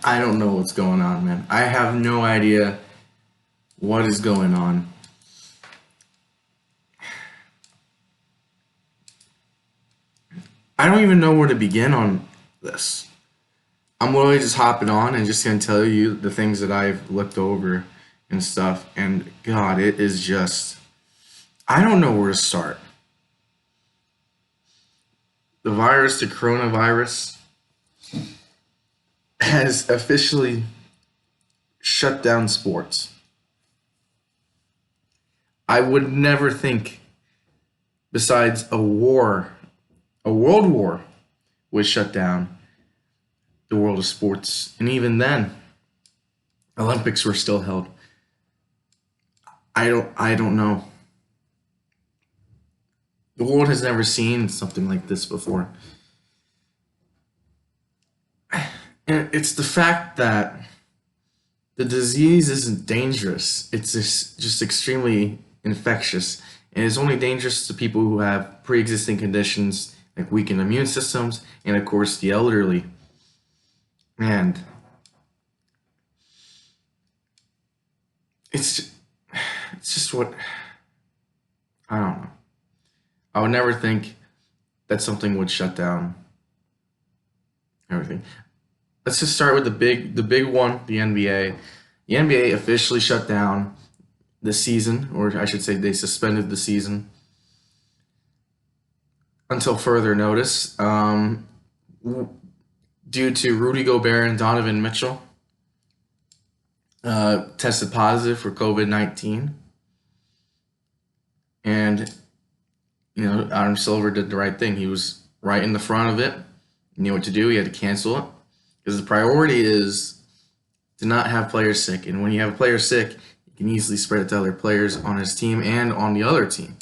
I don't know what's going on, man. I have no idea what is going on. I don't even know where to begin on this. I'm literally just hopping on and just gonna tell you the things that I've looked over and stuff. And God, it is just I don't know where to start. The coronavirus, has officially shut down sports. I would never think, besides a world war was shut down the world of sports. And even then, Olympics were still held. I don't know. The world has never seen something like this before. And it's the fact that the disease isn't dangerous. It's just extremely infectious. And it's only dangerous to people who have pre-existing conditions like weakened immune systems and of course the elderly. And it's it's just what I don't know. I would never think that something would shut down everything. Let's just start with the big one, the NBA. The NBA officially shut down the season, or I should say they suspended the season until further notice, due to Rudy Gobert and Donovan Mitchell tested positive for COVID-19. And, Adam Silver did the right thing. He was right in the front of it. He knew what to do. He had to cancel it. Because the priority is to not have players sick. And when you have a player sick, you can easily spread it to other players on his team and on the other team.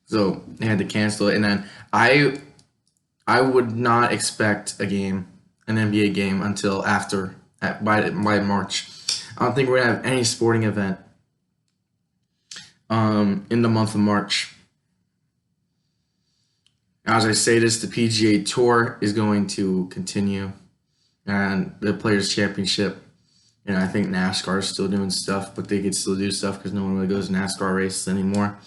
So they had to cancel it. And then I would not expect an NBA game, until by March. I don't think we're gonna have any sporting event in the month of March. As I say this, the PGA Tour is going to continue, and the Players Championship. And I think NASCAR is still doing stuff, but they could still do stuff because no one really goes to NASCAR races anymore.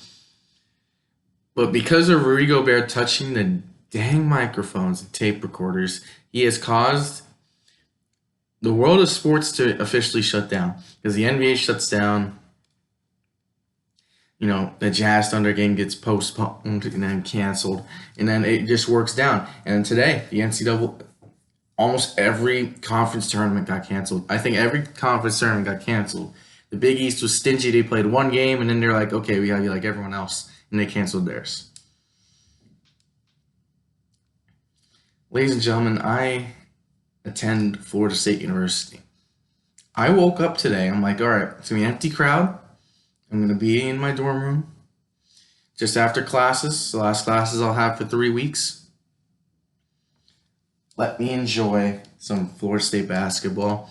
But because of Rudy Gobert touching the dang microphones and tape recorders, he has caused the world of sports to officially shut down. Because the NBA shuts down, the Jazz Thunder game gets postponed and then canceled, and then it just works down. And today, the NCAA, almost every conference tournament got canceled. I think every conference tournament got canceled. The Big East was stingy. They played one game, and then they're like, okay, we gotta be like everyone else, and they canceled theirs. Ladies and gentlemen, I attend Florida State University. I woke up today. I'm like, all right, it's gonna be an empty crowd. I'm gonna be in my dorm room just after classes. The last classes I'll have for 3 weeks. Let me enjoy some Florida State basketball.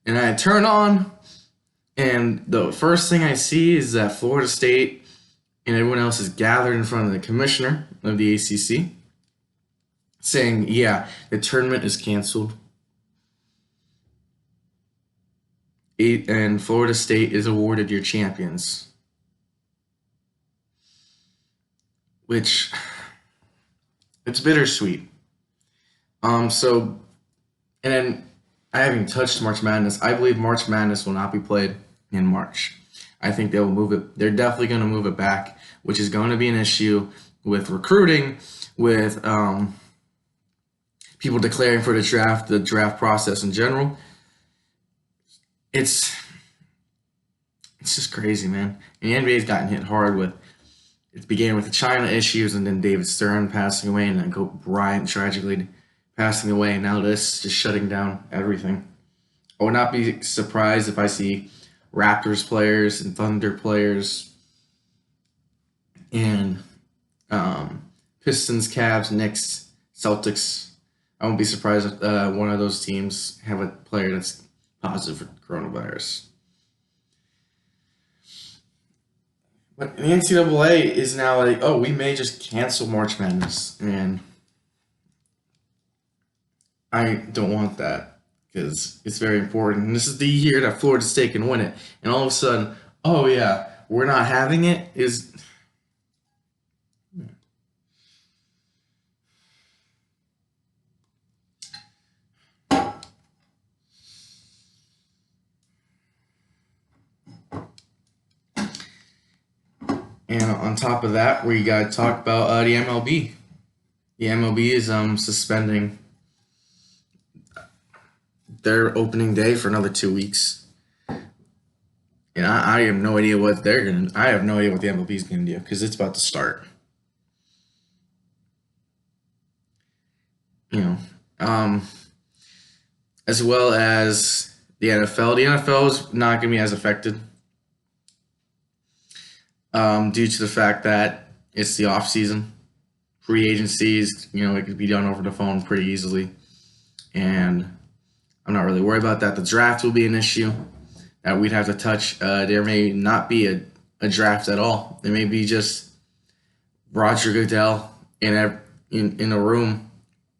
And I turn on, and the first thing I see is that Florida State and everyone else is gathered in front of the commissioner of the ACC, saying, yeah, the tournament is canceled. And Florida State is awarded your champions. Which, it's bittersweet. So, and then I haven't even touched March Madness. I believe March Madness will not be played in March. I think they will move it. They're definitely going to move it back, which is going to be an issue with recruiting, with people declaring for the draft process in general. It's just crazy, man. And the NBA's gotten hit hard with. It began with the China issues, and then David Stern passing away, and then Kobe Bryant tragically passing away, and now this just shutting down everything. I would not be surprised if I see Raptors players and Thunder players and Pistons, Cavs, Knicks, Celtics. I won't be surprised if one of those teams have a player that's positive for coronavirus. But the NCAA is now like, oh, we may just cancel March Madness. And I don't want that. because it's very important. And this is the year that Florida State can win it. And all of a sudden, oh yeah, we're not having it. Is and on top of that, we got to talk about the MLB. The MLB is suspending their opening day for another 2 weeks. And I have no idea what they're gonna. I have no idea what the MLB is gonna do because it's about to start. You know, um, as well as the NFL. The NFL is not gonna be as affected due to the fact that it's the off season. Free agencies, it could be done over the phone pretty easily, and I'm not really worried about that. The draft will be an issue that we'd have to touch. There may not be a draft at all. There may be just Roger Goodell in a room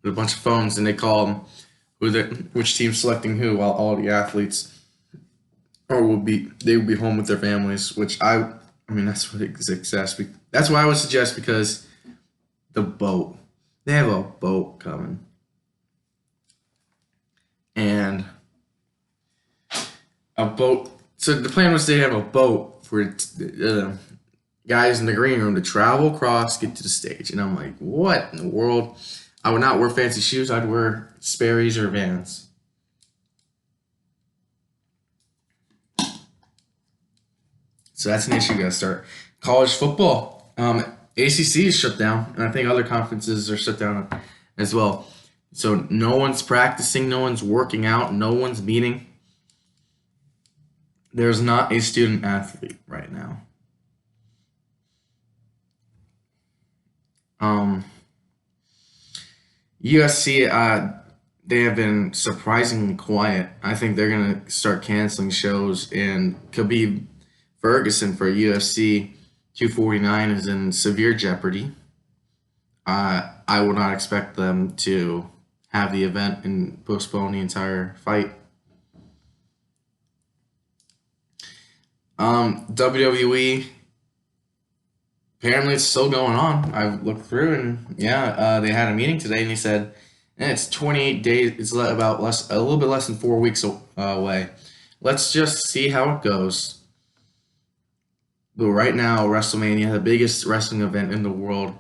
with a bunch of phones, and they call them which team's selecting who, while all the athletes they will be home with their families. Which I mean that's what it suggests. That's why I would suggest, because the boat, they have a boat coming, and a boat. So the plan was they have a boat for guys in the green room to travel across, get to the stage. And I'm like, what in the world? I would not wear fancy shoes. I'd wear Sperry's or Vans. So that's an issue. Got to start. College football. ACC is shut down, and I think other conferences are shut down as well. So no one's practicing, no one's working out, no one's meeting. There's not a student athlete right now. USC, they have been surprisingly quiet. I think they're gonna start canceling shows, and Khabib Ferguson for UFC 249 is in severe jeopardy. I would not expect them to have the event and postpone the entire fight. WWE, apparently it's still going on. I've looked through, and yeah, they had a meeting today, and they said it's 28 days. It's a little bit less than 4 weeks away. Let's just see how it goes. But right now, WrestleMania, the biggest wrestling event in the world,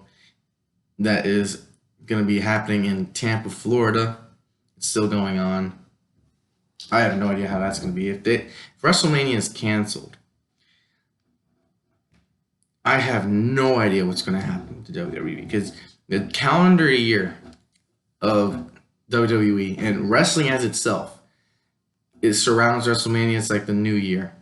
that is going to be happening in Tampa, Florida. It's still going on. I have no idea how that's going to be. If WrestleMania is canceled, I have no idea what's going to happen to WWE, because the calendar year of WWE and wrestling as itself, it surrounds WrestleMania. It's like the new year.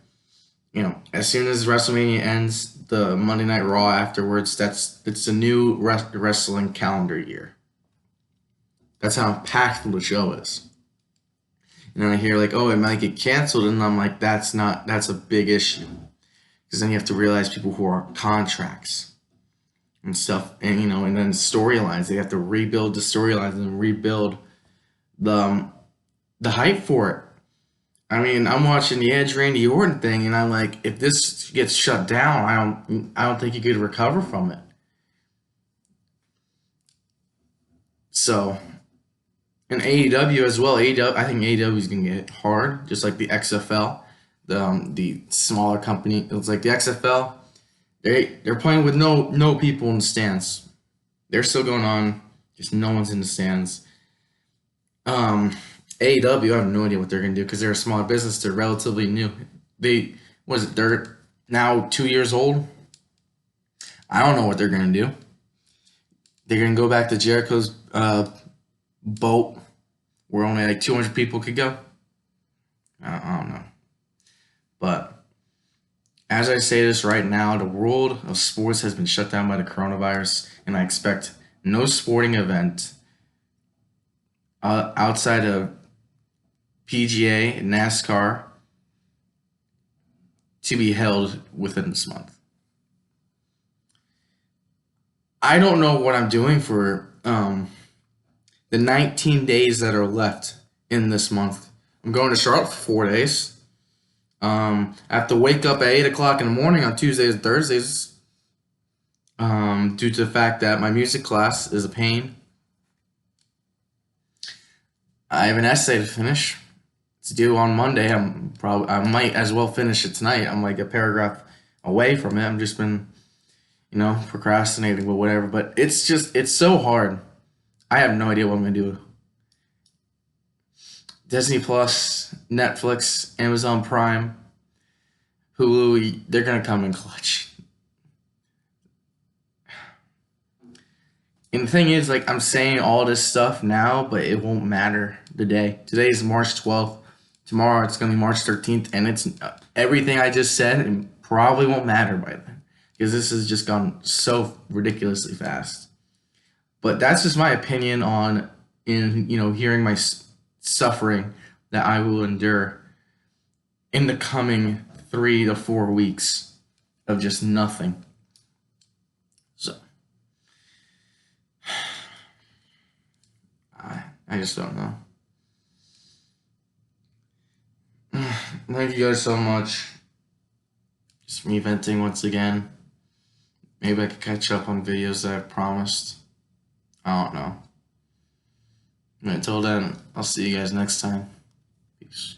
As soon as WrestleMania ends, the Monday Night Raw afterwards, it's a new wrestling calendar year. That's how impactful the show is. And then I hear like, oh, it might get canceled, and I'm like, that's a big issue, because then you have to realize people who are on contracts and stuff, and and then storylines. They have to rebuild the storylines and rebuild the hype for it. I mean, I'm watching the Edge Randy Orton thing, and I'm like, if this gets shut down, I don't think you could recover from it. So, and AEW as well. AEW, I think AEW is gonna get hit hard, just like the XFL, the smaller company. It's like the XFL. They're playing with no people in the stands. They're still going on, just no one's in the stands. AEW, I have no idea what they're gonna do, because they're a smaller business. They're relatively new. They're now 2 years old. I don't know what they're gonna do. They're gonna go back to Jericho's boat, where only like 200 people could go. I don't know. But as I say this right now, the world of sports has been shut down by the coronavirus, and I expect no sporting event outside of PGA and NASCAR to be held within this month. I don't know what I'm doing for the 19 days that are left in this month I'm going to Charlotte for 4 days. I have to wake up at 8 o'clock in the morning on Tuesdays and Thursdays, due to the fact that my music class is a pain. I have an essay to finish. It's due on Monday. I might as well finish it tonight. I'm like a paragraph away from it. I've just been, procrastinating, but whatever. But it's so hard. I have no idea what I'm gonna do. Disney Plus, Netflix, Amazon Prime, Hulu, they're gonna come in clutch. And the thing is, like, I'm saying all this stuff now, but it won't matter the day. Today is March 12th. Tomorrow it's gonna be March 13th, and it's everything I just said. It probably won't matter by then because this has just gone so ridiculously fast. But that's just my opinion on hearing my suffering that I will endure in the coming 3 to 4 weeks of just nothing. So I just don't know. Thank you guys so much. Just me venting once again. Maybe I could catch up on videos that I promised. I don't know. Until then, I'll see you guys next time. Peace.